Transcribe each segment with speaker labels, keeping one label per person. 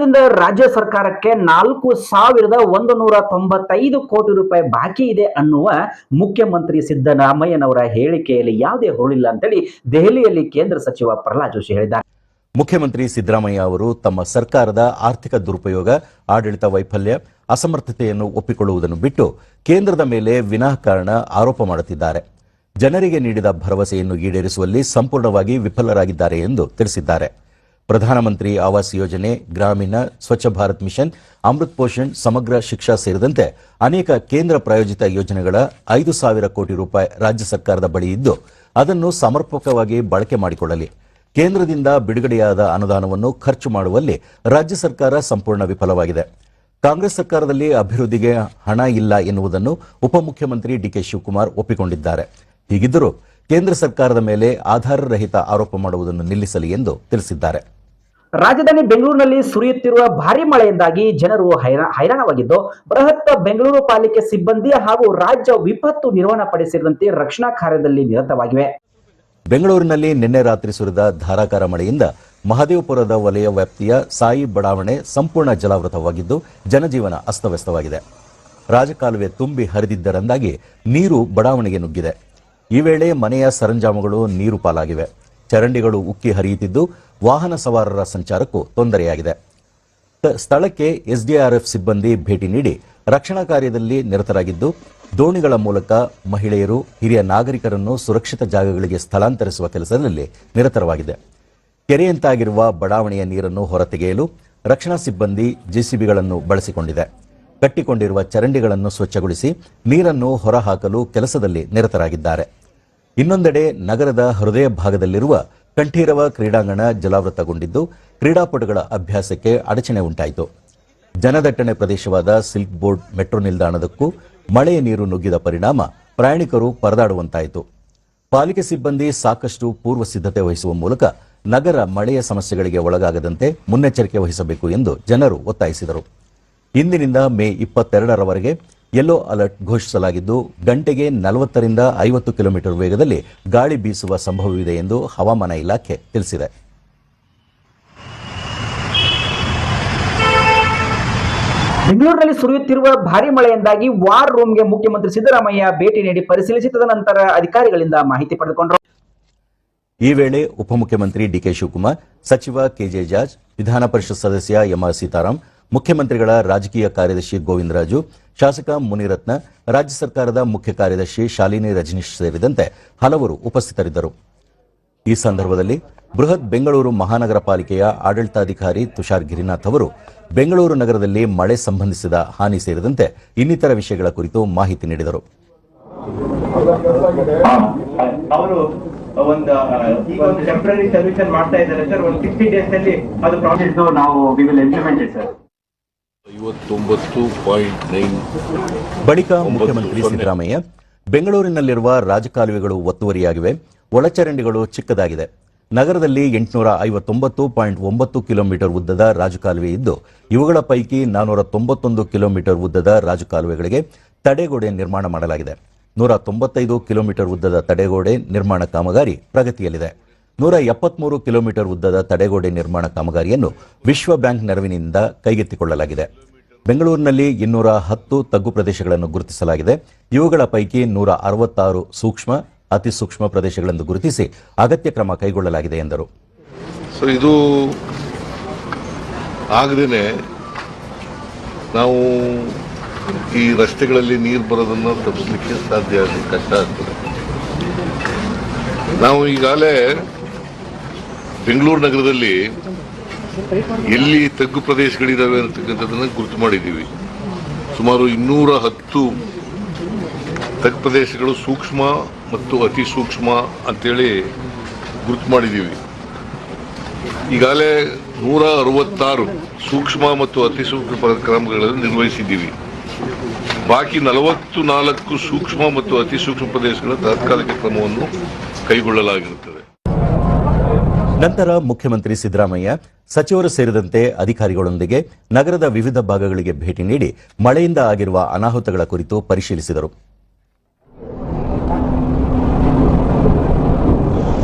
Speaker 1: ಕೇಂದ್ರದಿಂದ ರಾಜ್ಯ ಸರ್ಕಾರಕ್ಕೆ 4,195 ಕೋಟಿ ರೂಪಾಯಿ ಬಾಕಿ ಇದೆ ಅನ್ನುವ ಮುಖ್ಯಮಂತ್ರಿ ಸಿದ್ದರಾಮಯ್ಯನವರ ಹೇಳಿಕೆಯಲ್ಲಿ ಯಾವುದೇ ಹುರುಳಿಲ್ಲ ಅಂತೇಳಿ ದೆಹಲಿಯಲ್ಲಿ ಕೇಂದ್ರ ಸಚಿವ ಪ್ರಹ್ಲಾದ್ ಜೋಶಿ ಹೇಳಿದ್ದಾರೆ.
Speaker 2: ಮುಖ್ಯಮಂತ್ರಿ ಸಿದ್ದರಾಮಯ್ಯ ಅವರು ತಮ್ಮ ಸರ್ಕಾರದ ಆರ್ಥಿಕ ದುರುಪಯೋಗ, ಆಡಳಿತ ವೈಫಲ್ಯ, ಅಸಮರ್ಥತೆಯನ್ನು ಒಪ್ಪಿಕೊಳ್ಳುವುದನ್ನು ಬಿಟ್ಟು ಕೇಂದ್ರದ ಮೇಲೆ ವಿನಾಕಾರಣ ಆರೋಪ ಮಾಡುತ್ತಿದ್ದಾರೆ. ಜನರಿಗೆ ನೀಡಿದ ಭರವಸೆಯನ್ನು ಈಡೇರಿಸುವಲ್ಲಿ ಸಂಪೂರ್ಣವಾಗಿ ವಿಫಲರಾಗಿದ್ದಾರೆ ಎಂದು ತಿಳಿಸಿದ್ದಾರೆ. ಪ್ರಧಾನಮಂತ್ರಿ ಆವಾಸ್ ಯೋಜನೆ, ಗ್ರಾಮೀಣ ಸ್ವಚ್ಛ ಭಾರತ್ ಮಿಷನ್, ಅಮೃತ್ ಪೋಷಣ್, ಸಮಗ್ರ ಶಿಕ್ಷಾ ಸೇರಿದಂತೆ ಅನೇಕ ಕೇಂದ್ರ ಪ್ರಾಯೋಜಿತ ಯೋಜನೆಗಳ 5,000 ಕೋಟಿ ರೂಪಾಯಿ ರಾಜ್ಯ ಸರ್ಕಾರದ ಬಳಿ ಇದ್ದು ಅದನ್ನು ಸಮರ್ಪಕವಾಗಿ ಬಳಕೆ ಮಾಡಿಕೊಳ್ಳಲಿ. ಕೇಂದ್ರದಿಂದ ಬಿಡುಗಡೆಯಾದ ಅನುದಾನವನ್ನು ಖರ್ಚು ಮಾಡುವಲ್ಲಿ ರಾಜ್ಯ ಸರ್ಕಾರ ಸಂಪೂರ್ಣ ವಿಫಲವಾಗಿದೆ. ಕಾಂಗ್ರೆಸ್ ಸರ್ಕಾರದಲ್ಲಿ ಅಭಿವೃದ್ಧಿಗೆ ಹಣ ಇಲ್ಲ ಎನ್ನುವುದನ್ನು ಉಪಮುಖ್ಯಮಂತ್ರಿ ಡಿಕೆ ಶಿವಕುಮಾರ್ ಒಪ್ಪಿಕೊಂಡಿದ್ದಾರೆ. ಹೀಗಿದ್ದರೂ ಕೇಂದ್ರ ಸರ್ಕಾರದ ಮೇಲೆ ಆಧಾರರಹಿತ ಆರೋಪ ಮಾಡುವುದನ್ನು ನಿಲ್ಲಿಸಲಿ ಎಂದು ತಿಳಿಸಿದ್ದಾರೆ.
Speaker 1: ರಾಜಧಾನಿ ಬೆಂಗಳೂರಿನಲ್ಲಿ ಸುರಿಯುತ್ತಿರುವ ಭಾರಿ ಮಳೆಯಿಂದಾಗಿ ಜನರು ಹೈರಾಣವಾಗಿದ್ದು, ಬೃಹತ್ ಬೆಂಗಳೂರು ಪಾಲಿಕೆ ಸಿಬ್ಬಂದಿ ಹಾಗೂ ರಾಜ್ಯ ವಿಪತ್ತು ನಿರ್ವಹಣಾ ಪಡೆ ಸೇರಿದಂತೆ ರಕ್ಷಣಾ ಕಾರ್ಯದಲ್ಲಿ ನಿರತವಾಗಿವೆ.
Speaker 2: ಬೆಂಗಳೂರಿನಲ್ಲಿ ನಿನ್ನೆ ರಾತ್ರಿ ಸುರಿದ ಧಾರಾಕಾರ ಮಳೆಯಿಂದ ಮಹದೇವಪುರದ ವಲಯ ವ್ಯಾಪ್ತಿಯ ಸಾಯಿ ಬಡಾವಣೆ ಸಂಪೂರ್ಣ ಜಲಾವೃತವಾಗಿದ್ದು ಜನಜೀವನ ಅಸ್ತವ್ಯಸ್ತವಾಗಿದೆ. ರಾಜಕಾಲುವೆ ತುಂಬಿ ಹರಿದಿದ್ದರಿಂದಾಗಿ ನೀರು ಬಡಾವಣೆಗೆ ನುಗ್ಗಿದೆ. ಈ ವೇಳೆ ಮನೆಯ ಸರಂಜಾಮುಗಳು ನೀರು ಪಾಲಾಗಿವೆ. ಚರಂಡಿಗಳು ಉಕ್ಕಿ ಹರಿಯುತ್ತಿದ್ದು ವಾಹನ ಸವಾರರ ಸಂಚಾರಕ್ಕೂ ತೊಂದರೆಯಾಗಿದೆ. ಸ್ಥಳಕ್ಕೆ ಎಸ್ಡಿಆರ್ಎಫ್ ಸಿಬ್ಬಂದಿ ಭೇಟಿ ನೀಡಿ ರಕ್ಷಣಾ ಕಾರ್ಯದಲ್ಲಿ ನಿರತರಾಗಿದ್ದು, ದೋಣಿಗಳ ಮೂಲಕ ಮಹಿಳೆಯರು, ಹಿರಿಯ ನಾಗರಿಕರನ್ನು ಸುರಕ್ಷಿತ ಜಾಗಗಳಿಗೆ ಸ್ಥಳಾಂತರಿಸುವ ಕೆಲಸದಲ್ಲಿ ನಿರತರವಾಗಿದೆ. ಕೆರೆಯಂತಾಗಿರುವ ಬಡಾವಣೆಯ ನೀರನ್ನು ಹೊರತೆಗೆಯಲು ರಕ್ಷಣಾ ಸಿಬ್ಬಂದಿ ಜೆಸಿಬಿಗಳನ್ನು ಬಳಸಿಕೊಂಡಿದೆ. ಕಟ್ಟಿಕೊಂಡಿರುವ ಚರಂಡಿಗಳನ್ನು ಸ್ವಚ್ಛಗೊಳಿಸಿ ನೀರನ್ನು ಹೊರಹಾಕಲು ಕೆಲಸದಲ್ಲಿ ನಿರತರಾಗಿದ್ದಾರೆ. ಇನ್ನೊಂದೆಡೆ ನಗರದ ಹೃದಯ ಭಾಗದಲ್ಲಿರುವ ಕಂಠೀರವ ಕ್ರೀಡಾಂಗಣ ಜಲಾವೃತಗೊಂಡಿದ್ದು ಕ್ರೀಡಾಪಟುಗಳ ಅಭ್ಯಾಸಕ್ಕೆ ಅಡಚಣೆ ಉಂಟಾಯಿತು. ಜನದಟ್ಟಣೆ ಪ್ರದೇಶವಾದ ಸಿಲ್ಕ್ ಬೋರ್ಡ್ ಮೆಟ್ರೋ ನಿಲ್ದಾಣದಕ್ಕೂ ಮಳೆಯ ನೀರು ನುಗ್ಗಿದ ಪರಿಣಾಮ ಪ್ರಯಾಣಿಕರು ಪರದಾಡುವಂತಾಯಿತು. ಪಾಲಿಕೆ ಸಿಬ್ಬಂದಿ ಸಾಕಷ್ಟು ಪೂರ್ವ ಸಿದ್ಧತೆ ವಹಿಸುವ ಮೂಲಕ ನಗರ ಮಳೆಯ ಸಮಸ್ಯೆಗಳಿಗೆ ಒಳಗಾಗದಂತೆ ಮುನ್ನೆಚ್ಚರಿಕೆ ವಹಿಸಬೇಕು ಎಂದು ಜನರು ಒತ್ತಾಯಿಸಿದರು. ಇಂದಿನಿಂದ ಮೇ 22ರವರೆಗೆ ಯೆಲ್ಲೋ ಅಲರ್ಟ್ ಘೋಷಿಸಲಾಗಿದ್ದು ಗಂಟೆಗೆ 40ರಿಂದ 50 ಕಿಲೋಮೀಟರ್ ವೇಗದಲ್ಲಿ ಗಾಳಿ ಬೀಸುವ ಸಂಭವವಿದೆ ಎಂದು ಹವಾಮಾನ ಇಲಾಖೆ ತಿಳಿಸಿದೆ.
Speaker 1: ಬೆಂಗಳೂರಿನಲ್ಲಿ ಸುರಿಯುತ್ತಿರುವ ಭಾರಿ ಮಳೆಯಿಂದಾಗಿ ವಾರ್ ರೂಮ್ಗೆ ಮುಖ್ಯಮಂತ್ರಿ ಸಿದ್ದರಾಮಯ್ಯ ಭೇಟಿ ನೀಡಿ ಪರಿಶೀಲಿಸಿದ ನಂತರ ಅಧಿಕಾರಿಗಳಿಂದ ಮಾಹಿತಿ ಪಡೆದುಕೊಂಡರು.
Speaker 2: ಈ ವೇಳೆ ಉಪಮುಖ್ಯಮಂತ್ರಿ ಡಿಕೆ ಶಿವಕುಮಾರ್, ಸಚಿವ ಕೆಜೆ ಜಾರ್ಜ್, ವಿಧಾನ ಪರಿಷತ್ ಸದಸ್ಯ ಎಂಆರ್ ಸೀತಾರಾಮ್, ಮುಖ್ಯಮಂತ್ರಿಗಳ ರಾಜಕೀಯ ಕಾರ್ಯದರ್ಶಿ ಗೋವಿಂದರಾಜು, ಶಾಸಕ ಮುನಿರತ್ನ, ರಾಜ್ಯ ಸರ್ಕಾರದ ಮುಖ್ಯ ಕಾರ್ಯದರ್ಶಿ ಶಾಲಿನಿ ರಜನೀಶ್ ಸೇರಿದಂತೆ ಹಲವರು ಉಪಸ್ಥಿತರಿದ್ದರು. ಈ ಸಂದರ್ಭದಲ್ಲಿ ಬೃಹತ್ ಬೆಂಗಳೂರು ಮಹಾನಗರ ಪಾಲಿಕೆಯ ಆಡಳಿತಾಧಿಕಾರಿ ತುಷಾರ್ ಗಿರಿನಾಥ್ ಅವರು ಬೆಂಗಳೂರು ನಗರದಲ್ಲಿ ಮಳೆ ಸಂಬಂಧಿಸಿದ ಹಾನಿ ಸೇರಿದಂತೆ ಇನ್ನಿತರ ವಿಷಯಗಳ ಕುರಿತು ಮಾಹಿತಿ ನೀಡಿದರು.
Speaker 3: ಅವರು ಒಂದು ಟೆಂಪರರಿ ಸೊಲ್ಯೂಷನ್ ಮಾಡ್ತಾ ಇದ್ದಾರೆ ಸರ್. ಒಂದು 60 ಡೇಸ್ ಅಲ್ಲಿ ಅದು ಪ್ರಾಜೆಕ್ಟ್ ನಾವು we will implement it sir.
Speaker 2: 59.9 ಬಳಿಕ ಮುಖ್ಯಮಂತ್ರಿ ಸಿದ್ದರಾಮಯ್ಯ ಬೆಂಗಳೂರಿನಲ್ಲಿರುವ ರಾಜಕಾಲುವೆಗಳು ಒತ್ತುವರಿಯಾಗಿವೆ, ಒಳಚರಂಡಿಗಳು ಚಿಕ್ಕದಾಗಿದೆ. ನಗರದಲ್ಲಿ 859.9 ಕಿಲೋಮೀಟರ್ ಉದ್ದದ ರಾಜಕಾಲುವೆ ಇದ್ದು ಇವುಗಳ ಪೈಕಿ 491 ಕಿಲೋಮೀಟರ್ ಉದ್ದದ ರಾಜಕಾಲುವೆಗಳಿಗೆ ತಡೆಗೋಡೆ ನಿರ್ಮಾಣ ಮಾಡಲಾಗಿದೆ. 195 ಕಿಲೋಮೀಟರ್ ಉದ್ದದ ತಡೆಗೋಡೆ ನಿರ್ಮಾಣ ಕಾಮಗಾರಿ ಪ್ರಗತಿಯಲ್ಲಿದೆ. 173 ಕಿಲೋಮೀಟರ್ ಉದ್ದದ ತಡೆಗೋಡೆ ನಿರ್ಮಾಣ ಕಾಮಗಾರಿಯನ್ನು ವಿಶ್ವ ಬ್ಯಾಂಕ್ ನೆರವಿನಿಂದ ಕೈಗೆತ್ತಿಕೊಳ್ಳಲಾಗಿದೆ. ಬೆಂಗಳೂರಿನಲ್ಲಿ 210 ತಗ್ಗು ಪ್ರದೇಶಗಳನ್ನು ಗುರುತಿಸಲಾಗಿದೆ. ಇವುಗಳ ಪೈಕಿ 166 ಸೂಕ್ಷ್ಮ, ಅತಿ ಸೂಕ್ಷ್ಮ ಪ್ರದೇಶಗಳೆಂದು ಗುರುತಿಸಿ ಅಗತ್ಯ ಕ್ರಮ ಕೈಗೊಳ್ಳಲಾಗಿದೆ ಎಂದರು.
Speaker 4: ಇದು ಆಗದೇನೆ ನಾವು ಈ ರಸ್ತೆಗಳಲ್ಲಿ ನೀರು ಬರೋದನ್ನು ತಪ್ಪಿಸಲಿಕ್ಕೆ ಸಾಧ್ಯ ಕಷ್ಟ ಆಗ್ತದೆ. ನಾವು ಈಗಾಗಲೇ ಬೆಂಗಳೂರು ನಗರದಲ್ಲಿ ಎಲ್ಲಿ ತಗ್ಗು ಪ್ರದೇಶಗಳಿದ್ದಾವೆ ಅಂತಕ್ಕಂಥದ್ದನ್ನು ಗುರುತು ಮಾಡಿದ್ದೀವಿ. ಸುಮಾರು 210 ತಗ್ಗು ಪ್ರದೇಶಗಳು ಸೂಕ್ಷ್ಮ ಮತ್ತು ಅತಿ ಸೂಕ್ಷ್ಮ ಅಂತೇಳಿ ಗುರುತು ಮಾಡಿದ್ದೀವಿ. ಈಗಾಗಲೇ 166 ಸೂಕ್ಷ್ಮ ಮತ್ತು ಅತಿ ಸೂಕ್ಷ್ಮ ಕ್ರಮಗಳನ್ನು ನಿರ್ವಹಿಸಿದ್ದೀವಿ. ಬಾಕಿ 44 ಸೂಕ್ಷ್ಮ ಮತ್ತು ಅತಿ ಸೂಕ್ಷ್ಮ ಪ್ರದೇಶಗಳ ತಾತ್ಕಾಲಿಕ ಕ್ರಮವನ್ನು ಕೈಗೊಳ್ಳಲಾಗಿರುತ್ತದೆ.
Speaker 2: ನಂತರ ಮುಖ್ಯಮಂತ್ರಿ ಸಿದ್ದರಾಮಯ್ಯ ಸಚಿವರು ಸೇರಿದಂತೆ ಅಧಿಕಾರಿಗಳೊಂದಿಗೆ ನಗರದ ವಿವಿಧ ಭಾಗಗಳಿಗೆ ಭೇಟಿ ನೀಡಿ ಮಳೆಯಿಂದ ಆಗಿರುವ ಅನಾಹುತಗಳ ಕುರಿತು ಪರಿಶೀಲಿಸಿದರು.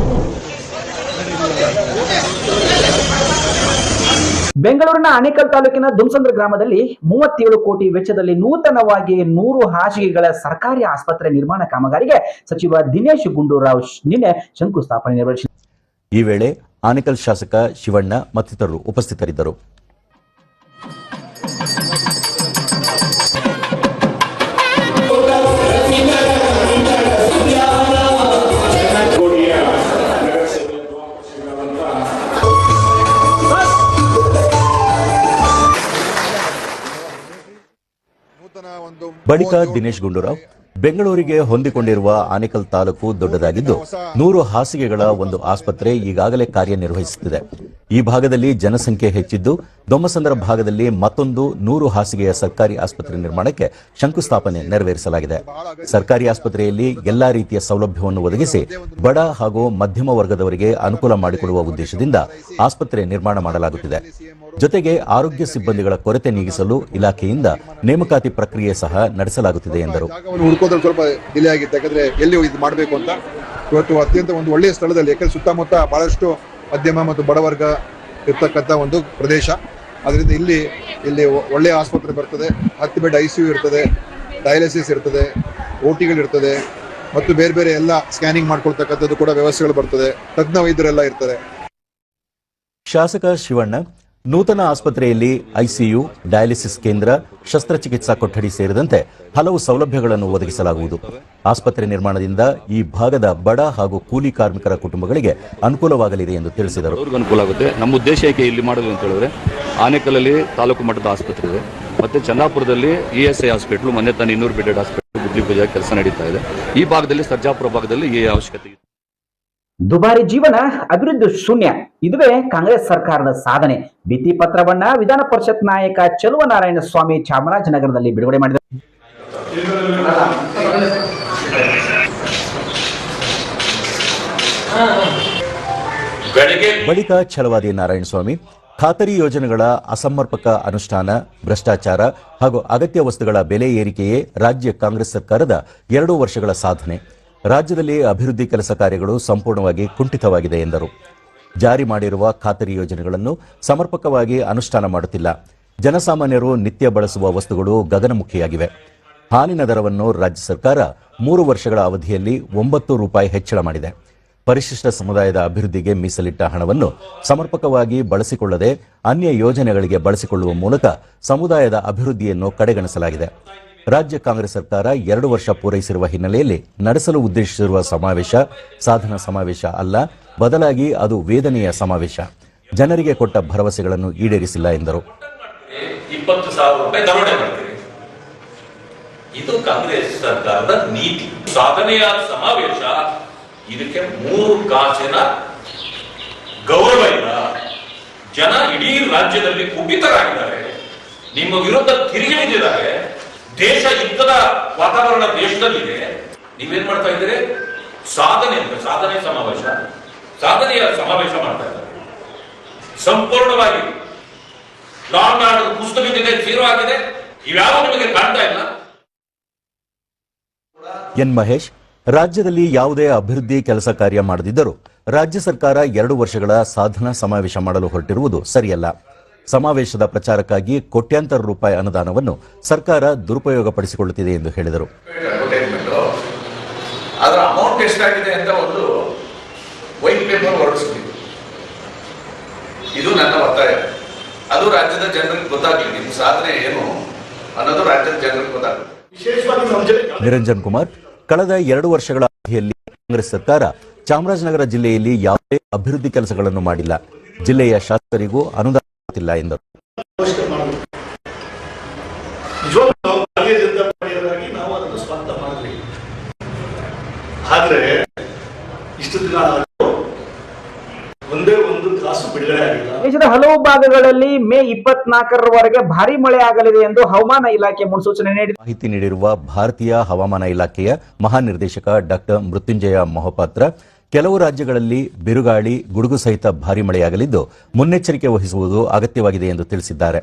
Speaker 1: ಬೆಂಗಳೂರಿನ ಆನೇಕಲ್ ತಾಲೂಕಿನ ದುಮ್ಸಂದ್ರ ಗ್ರಾಮದಲ್ಲಿ 37 ಕೋಟಿ ವೆಚ್ಚದಲ್ಲಿ ನೂತನವಾಗಿ 100 ಹಾಸಿಗೆಗಳ ಸರ್ಕಾರಿ ಆಸ್ಪತ್ರೆ ನಿರ್ಮಾಣ ಕಾಮಗಾರಿಗೆ ಸಚಿವ ದಿನೇಶ್ ಗುಂಡೂರಾವ್ ನಿನ್ನೆ ಶಂಕುಸ್ಥಾಪನೆ ನೆರವೇರಿಸಿದರು.
Speaker 2: ಈ ವೇಳೆ ಆನೇಕಲ್ ಶಾಸಕ ಶಿವಣ್ಣ ಮತ್ತಿತರರು ಉಪಸ್ಥಿತರಿದ್ದರು. ಬಳಿಕ ದಿನೇಶ್ ಗುಂಡೂರಾವ್ ಬೆಂಗಳೂರಿಗೆ ಹೊಂದಿಕೊಂಡಿರುವ ಆನೇಕಲ್ ತಾಲೂಕು ದೊಡ್ಡದಾಗಿದ್ದು 100 ಹಾಸಿಗೆಗಳ ಒಂದು ಆಸ್ಪತ್ರೆ ಈಗಾಗಲೇ ಕಾರ್ಯನಿರ್ವಹಿಸುತ್ತಿದೆ. ಈ ಭಾಗದಲ್ಲಿ ಜನಸಂಖ್ಯೆ ಹೆಚ್ಚಿದ್ದು ದೊಮ್ಮಸಂದ್ರ ಭಾಗದಲ್ಲಿ ಮತ್ತೊಂದು 100 ಹಾಸಿಗೆಯ ಸರ್ಕಾರಿ ಆಸ್ಪತ್ರೆ ನಿರ್ಮಾಣಕ್ಕೆ ಶಂಕುಸ್ಥಾಪನೆ ನೆರವೇರಿಸಲಾಗಿದೆ. ಸರ್ಕಾರಿ ಆಸ್ಪತ್ರೆಯಲ್ಲಿ ಎಲ್ಲಾ ರೀತಿಯ ಸೌಲಭ್ಯವನ್ನು ಒದಗಿಸಿ ಬಡ ಹಾಗೂ ಮಧ್ಯಮ ವರ್ಗದವರಿಗೆ ಅನುಕೂಲ ಮಾಡಿಕೊಡುವ ಉದ್ದೇಶದಿಂದ ಆಸ್ಪತ್ರೆ ನಿರ್ಮಾಣ ಮಾಡಲಾಗುತ್ತಿದೆ. ಜೊತೆಗೆ ಆರೋಗ್ಯ ಸಿಬ್ಬಂದಿಗಳ ಕೊರತೆ ನೀಗಿಸಲು ಇಲಾಖೆಯಿಂದ ನೇಮಕಾತಿ ಪ್ರಕ್ರಿಯೆ ಸಹ ನಡೆಸಲಾಗುತ್ತಿದೆ ಎಂದರು.
Speaker 5: ಸ್ವಲ್ಪ ಡಿಲೇ ಆಗಿತ್ತು, ಯಾಕಂದ್ರೆ ಎಲ್ಲಿ ಇದು ಮಾಡಬೇಕು ಅಂತ ಇವತ್ತು ಅತ್ಯಂತ ಒಂದು ಒಳ್ಳೆಯ ಸ್ಥಳದಲ್ಲಿ, ಯಾಕಂದ್ರೆ ಸುತ್ತಮುತ್ತ ಬಹಳಷ್ಟು ಮಧ್ಯಮ ಮತ್ತು ಬಡವರ್ಗ ಇರ್ತಕ್ಕಂಥ ಒಂದು ಪ್ರದೇಶ. ಅದರಿಂದ ಇಲ್ಲಿ ಒಳ್ಳೆಯ ಆಸ್ಪತ್ರೆ ಬರ್ತದೆ. 10 ಬೆಡ್ ICU ಇರ್ತದೆ, ಡಯಾಲಿಸಿಸ್ ಇರ್ತದೆ, OTಗಳು ಇರ್ತದೆ ಮತ್ತು ಬೇರೆ ಬೇರೆ ಎಲ್ಲ ಸ್ಕ್ಯಾನಿಂಗ್ ಮಾಡ್ಕೊಳ್ತಕ್ಕಂಥದ್ದು ಕೂಡ ವ್ಯವಸ್ಥೆಗಳು ಬರ್ತದೆ. ತಜ್ಞ ವೈದ್ಯರೆಲ್ಲ ಇರ್ತಾರೆ.
Speaker 2: ಶಾಸಕ ಶಿವಣ್ಣ ನೂತನ ಆಸ್ಪತ್ರೆಯಲ್ಲಿ ICU, ಡಯಾಲಿಸಿಸ್ ಕೇಂದ್ರ, ಶಸ್ತ್ರಚಿಕಿತ್ಸಾ ಕೊಠಡಿ ಸೇರಿದಂತೆ ಹಲವು ಸೌಲಭ್ಯಗಳನ್ನು ಒದಗಿಸಲಾಗುವುದು. ಆಸ್ಪತ್ರೆ ನಿರ್ಮಾಣದಿಂದ ಈ ಭಾಗದ ಬಡ ಹಾಗೂ ಕೂಲಿ ಕಾರ್ಮಿಕರ ಕುಟುಂಬಗಳಿಗೆ ಅನುಕೂಲವಾಗಲಿದೆ ಎಂದು ತಿಳಿಸಿದರು.
Speaker 6: ಅನುಕೂಲ ಆಗುತ್ತೆ. ನಮ್ಮ ಉದ್ದೇಶ ಏಕೆ ಇಲ್ಲಿ ಮಾಡೋದು ಅಂತ ಹೇಳಿದ್ರೆ, ಆನೇಕಲ್ಲಲ್ಲಿ ತಾಲೂಕು ಮಟ್ಟದ ಆಸ್ಪತ್ರೆ ಇದೆ, ಮತ್ತೆ ಚಂದಾಪುರದಲ್ಲಿ ESI ಹಾಸ್ಪಿಟಲ್, ಮೊನ್ನೆ ತಾನು 200 ಬೆಡ್ ಹಾಸ್ಪಿಟಲ್ ಗುದ್ಲಿ ಪೂಜೆ ಕೆಲಸ ನಡೀತಾ ಇದೆ. ಈ ಭಾಗದಲ್ಲಿ ಸರ್ಜಾಪುರ ಭಾಗದಲ್ಲಿ ಈ ಅವಶ್ಯಕತೆ ಇದೆ.
Speaker 1: ದುಬಾರಿ ಜೀವನ, ಅಭಿವೃದ್ಧಿ ಶೂನ್ಯ, ಇದುವೇ ಕಾಂಗ್ರೆಸ್ ಸರ್ಕಾರದ ಸಾಧನೆ. ಭಿತ್ತಿ ಪತ್ರವನ್ನ ವಿಧಾನ ಪರಿಷತ್ ನಾಯಕ ಚಲುವನಾರಾಯಣ ಸ್ವಾಮಿ ಚಾಮರಾಜನಗರದಲ್ಲಿ ಬಿಡುಗಡೆ ಮಾಡಿದರು.
Speaker 2: ಬಳಿಕ ಛಲವಾದಿ ನಾರಾಯಣಸ್ವಾಮಿ ಖಾತರಿ ಯೋಜನೆಗಳ ಅಸಮರ್ಪಕ ಅನುಷ್ಠಾನ, ಭ್ರಷ್ಟಾಚಾರ ಹಾಗೂ ಅಗತ್ಯ ವಸ್ತುಗಳ ಬೆಲೆ ಏರಿಕೆಯೇ ರಾಜ್ಯ ಕಾಂಗ್ರೆಸ್ ಸರ್ಕಾರದ 2 ವರ್ಷಗಳ ಸಾಧನೆ. ರಾಜ್ಯದಲ್ಲಿ ಅಭಿವೃದ್ಧಿ ಕೆಲಸ ಕಾರ್ಯಗಳು ಸಂಪೂರ್ಣವಾಗಿ ಕುಂಠಿತವಾಗಿದೆ ಎಂದರು. ಜಾರಿ ಮಾಡಿರುವ ಖಾತರಿ ಯೋಜನೆಗಳನ್ನು ಸಮರ್ಪಕವಾಗಿ ಅನುಷ್ಠಾನ ಮಾಡುತ್ತಿಲ್ಲ. ಜನಸಾಮಾನ್ಯರು ನಿತ್ಯ ಬಳಸುವ ವಸ್ತುಗಳು ಗಗನಮುಖಿಯಾಗಿವೆ. ಹಾಲಿನ ದರವನ್ನು ರಾಜ್ಯ ಸರ್ಕಾರ 3 ವರ್ಷಗಳ ಅವಧಿಯಲ್ಲಿ 9 ರೂಪಾಯಿ ಹೆಚ್ಚಳ ಮಾಡಿದೆ. ಪರಿಶಿಷ್ಟ ಸಮುದಾಯದ ಅಭಿವೃದ್ಧಿಗೆ ಮೀಸಲಿಟ್ಟ ಹಣವನ್ನು ಸಮರ್ಪಕವಾಗಿ ಬಳಸಿಕೊಳ್ಳದೆ ಅನ್ಯ ಯೋಜನೆಗಳಿಗೆ ಬಳಸಿಕೊಳ್ಳುವ ಮೂಲಕ ಸಮುದಾಯದ ಅಭಿವೃದ್ಧಿಯನ್ನು ಕಡೆಗಣಿಸಲಾಗಿದೆ. ರಾಜ್ಯ ಕಾಂಗ್ರೆಸ್ ಸರ್ಕಾರ 2 ವರ್ಷ ಪೂರೈಸಿರುವ ಹಿನ್ನೆಲೆಯಲ್ಲಿ ನಡೆಸಲು ಉದ್ದೇಶಿಸಿರುವ ಸಮಾವೇಶ ಸಾಧನಾ ಸಮಾವೇಶ ಅಲ್ಲ, ಬದಲಾಗಿ ಅದು ವೇದನೆಯ ಸಮಾವೇಶ. ಜನರಿಗೆ ಕೊಟ್ಟ ಭರವಸೆಗಳನ್ನು ಈಡೇರಿಸಿಲ್ಲ ಎಂದರು.
Speaker 7: 20,000 ರೂಪಾಯಿ ದರೋಡೆ ಮಾಡ್ತೀವಿ. ಇದು ಕಾಂಗ್ರೆಸ್ ಸರ್ಕಾರದ ನೀತಿ. ಸಾಧನೆಯ ಸಮಾವೇಶ, ಇದಕ್ಕೆ 3 ಕಾಸಿನ ಗೌರವ ಇಲ್ಲ. ಜನ ಇಡೀ ರಾಜ್ಯದಲ್ಲಿ ಕುಪಿತರಾಗಿದ್ದಾರೆ, ನಿಮ್ಮ ವಿರುದ್ಧ ತಿರುಗಿಳಿದಿದ್ದಾರೆ. ದೇಶ ಯುದ್ಧದ ವಾತಾವರಣ ದೇಶದಲ್ಲಿದೆ. ನೀವೇನ್ ಮಾಡ್ತಾ ಇದ್ದೀರಿ? ಸಾಧನೆಯ ಸಮಾವೇಶ ಮಾಡ್ತಾ ಇದ್ದಾರೆ. ಸಂಪೂರ್ಣವಾಗಿ ಲಾ ಅಂಡ್ ಆರ್ಡರ್ ಕುಸಿತವಿದೆ, ಜೀರೋ ಆಗಿದೆ. ಇವ್ಯಾವ ನಿಮಗೆ ಕಾಣ್ತಾ ಇಲ್ಲ.
Speaker 2: ಎನ್ ಮಹೇಶ್, ರಾಜ್ಯದಲ್ಲಿ ಯಾವುದೇ ಅಭಿವೃದ್ಧಿ ಕೆಲಸ ಕಾರ್ಯ ಮಾಡದಿದ್ದರೂ ರಾಜ್ಯ ಸರ್ಕಾರ 2 ವರ್ಷಗಳ ಸಾಧನಾ ಸಮಾವೇಶ ಮಾಡಲು ಹೊರಟಿರುವುದು ಸರಿಯಲ್ಲ. ಸಮಾವೇಶದ ಪ್ರಚಾರಕ್ಕಾಗಿ ಕೋಟ್ಯಾಂತರ ರೂಪಾಯಿ ಅನುದಾನವನ್ನು ಸರ್ಕಾರ ದುರುಪಯೋಗಪಡಿಸಿಕೊಳ್ಳುತ್ತಿದೆ ಎಂದು ಹೇಳಿದರು.
Speaker 7: ಅದರ ಅಮೌಂಟ್ ಎಷ್ಟಾಗಿದೆ ಅಂತ ಒಂದು ವೈಟ್ ಪೇಪರ್ ಹೊರಡಿಸಬೇಕು. ಇದು ನನ್ನ ಒತ್ತಾಯ. ಅದು ರಾಜ್ಯದ ಜನರಿಗೆ ಗೊತ್ತಾಗಲಿ, ನಿಮ್ಮ ಸಾಧನೆ ಏನು ಅನ್ನೋದು ರಾಜ್ಯದ ಜನರಿಗೆ ಗೊತ್ತಾಗಲಿ.
Speaker 2: ನಿರಂಜನ್ ಕುಮಾರ್, ಕಳೆದ 2 ವರ್ಷಗಳ ಅವಧಿಯಲ್ಲಿ ಕಾಂಗ್ರೆಸ್ ಸರ್ಕಾರ ಚಾಮರಾಜನಗರ ಜಿಲ್ಲೆಯಲ್ಲಿ ಯಾವುದೇ ಅಭಿವೃದ್ಧಿ ಕೆಲಸಗಳನ್ನು ಮಾಡಿಲ್ಲ. ಜಿಲ್ಲೆಯ ಶಾಸಕರಿಗೂ ಅನುದಾನ ಇಲ್ಲ ಎಂದರು.
Speaker 8: ಆದ್ರೆ ಇಷ್ಟು ದಿನ ಒಂದೇ ಒಂದು ಕಾಸು ಬಿಡುಗಡೆ ಆಗಿಲ್ಲ.
Speaker 1: ದೇಶದ ಹಲವು ಭಾಗಗಳಲ್ಲಿ ಮೇ 24ರವರೆಗೆ ಭಾರೀ ಮಳೆ ಆಗಲಿದೆ ಎಂದು ಹವಾಮಾನ ಇಲಾಖೆ ಮುನ್ಸೂಚನೆ ನೀಡಿದೆ.
Speaker 2: ಮಾಹಿತಿ ನೀಡಿರುವ ಭಾರತೀಯ ಹವಾಮಾನ ಇಲಾಖೆಯ ಮಹಾನಿರ್ದೇಶಕ ಡಾಕ್ಟರ್ ಮೃತ್ಯುಂಜಯ ಮೊಹಪಾತ್ರ, ಕೆಲವು ರಾಜ್ಯಗಳಲ್ಲಿ ಬಿರುಗಾಳಿ, ಗುಡುಗು ಸಹಿತ ಭಾರೀ ಮಳೆಯಾಗಲಿದ್ದು ಮುನ್ನೆಚ್ಚರಿಕೆ ವಹಿಸುವುದು ಅಗತ್ಯವಾಗಿದೆ ಎಂದು ತಿಳಿಸಿದ್ದಾರೆ.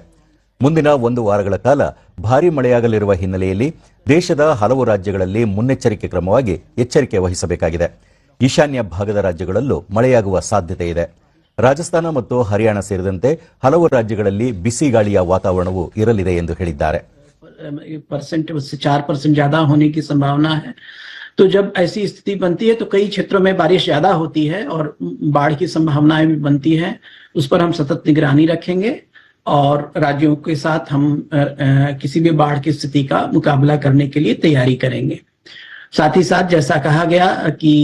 Speaker 2: ಮುಂದಿನ 1 ವಾರಗಳ ಕಾಲ ಭಾರೀ ಮಳೆಯಾಗಲಿರುವ ಹಿನ್ನೆಲೆಯಲ್ಲಿ ದೇಶದ ಹಲವು ರಾಜ್ಯಗಳಲ್ಲಿ ಮುನ್ನೆಚ್ಚರಿಕೆ ಕ್ರಮವಾಗಿ ಎಚ್ಚರಿಕೆ ವಹಿಸಬೇಕಾಗಿದೆ. ಈಶಾನ್ಯ ಭಾಗದ ರಾಜ್ಯಗಳಲ್ಲೂ ಮಳೆಯಾಗುವ ಸಾಧ್ಯತೆ ಇದೆ. ರಾಜಸ್ಥಾನ ಮತ್ತು ಹರಿಯಾಣ ಸೇರಿದಂತೆ ಹಲವು ರಾಜ್ಯಗಳಲ್ಲಿ ಬಿಸಿ ಗಾಳಿಯ ವಾತಾವರಣವು ಇರಲಿದೆ ಎಂದು ಹೇಳಿದ್ದಾರೆ.
Speaker 9: परसेंट उससे 4% ज्यादा होने की संभावना है। तो जब ऐसी स्थिति बनती है तो कई क्षेत्रों में बारिश ज्यादा होती है और बाढ़ की संभावनाएं भी बनती है। उस पर हम सतत निगरानी रखेंगे और राज्यों के साथ हम किसी भी बाढ़ की स्थिति का मुकाबला करने के लिए तैयारी करेंगे। साथ ही साथ जैसा कहा गया कि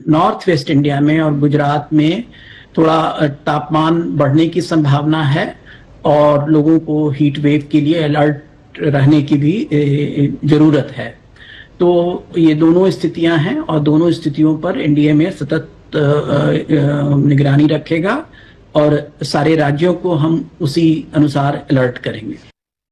Speaker 9: नॉर्थ वेस्ट इंडिया में और गुजरात में थोड़ा तापमान बढ़ने की संभावना है और लोगों को हीट वेव के लिए अलर्ट रहने की भी जरूरत है। तो ये दोनों स्थितियां हैं और दोनों स्थितियों पर एनडीए में सतत निगरानी रखेगा और सारे राज्यों को हम उसी अनुसार अलर्ट करेंगे।